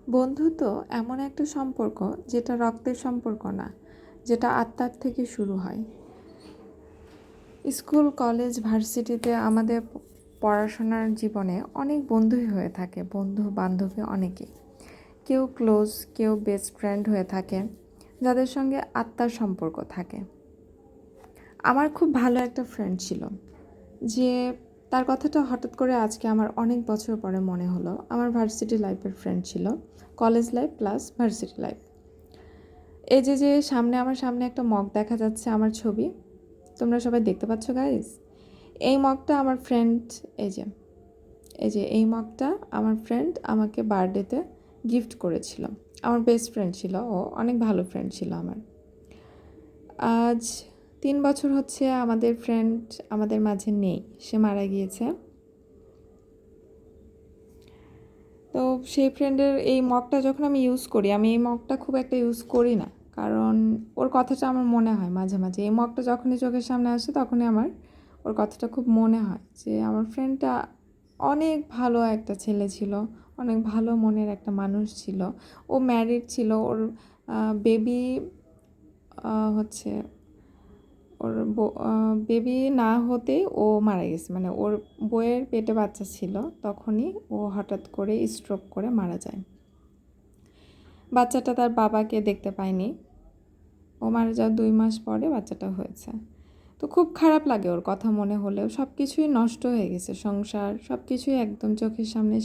বন্ধুত্ব এমন একটা সম্পর্ক যেটা রক্তের সম্পর্ক না, যেটা আত্মার থেকে শুরু হয়। স্কুল, কলেজ, ভার্সিটিতে আমাদের পড়াশোনার জীবনে অনেক বন্ধুই হয়ে থাকে, বন্ধু বান্ধবী অনেকেই। কেউ ক্লোজ, কেউ বেস্ট ফ্রেন্ড হয়ে থাকে, যাদের সঙ্গে আত্মার সম্পর্ক থাকে। আমার খুব ভালো একটা ফ্রেন্ড ছিল, যে তার কথাটা হঠাৎ করে আজকে আমার অনেক বছর পরে মনে হলো। আমার ভার্সিটি লাইফের ফ্রেন্ড ছিল, college life plus varsity life. এই যে আমার সামনে একটা মগ দেখা যাচ্ছে, আমার ছবি, তোমরা সবাই দেখতে পাচ্ছ গাইস? এই মগটা আমার ফ্রেন্ড, এই মগটা আমার ফ্রেন্ড আমাকে বার্থডেতে গিফট করেছিল। আমার বেস্ট ফ্রেন্ড ছিল, ও অনেক ভালো ফ্রেন্ড ছিল আমার। আজ 3 বছর হচ্ছে আমাদের ফ্রেন্ড আমাদের মাঝে নেই, সে মারা গিয়েছে। তো সেই ফ্রেন্ডের এই মগটা যখন আমি ইউজ করি, আমি এই মগটা খুব একটা ইউজ করি না, কারণ ওর কথাটা আমার মনে হয় মাঝে মাঝে। এই মগটা যখনই চোখের সামনে আসে তখনই আমার ওর কথাটা খুব মনে হয়, যে আমার ফ্রেন্ডটা অনেক ভালো একটা ছেলে ছিল, অনেক ভালো মনের একটা মানুষ ছিল। ও ম্যারিড ছিল, ওর বেবি হচ্ছে ওর বেবি না হতেই ও মারা গেছে, মানে ওর বউয়ের পেটে বাচ্চা ছিল, তখনই ও হঠাৎ করে স্ট্রোক করে মারা যায়। বাচ্চাটা তার বাবাকে দেখতে পায়নি, ও মারা যাওয়ার 2 মাস পরে বাচ্চাটা হয়েছে। তো খুব খারাপ লাগে ওর কথা মনে হলেও। সব কিছুই নষ্ট হয়ে গেছে, সংসার সব কিছুই একদম চোখের সামনে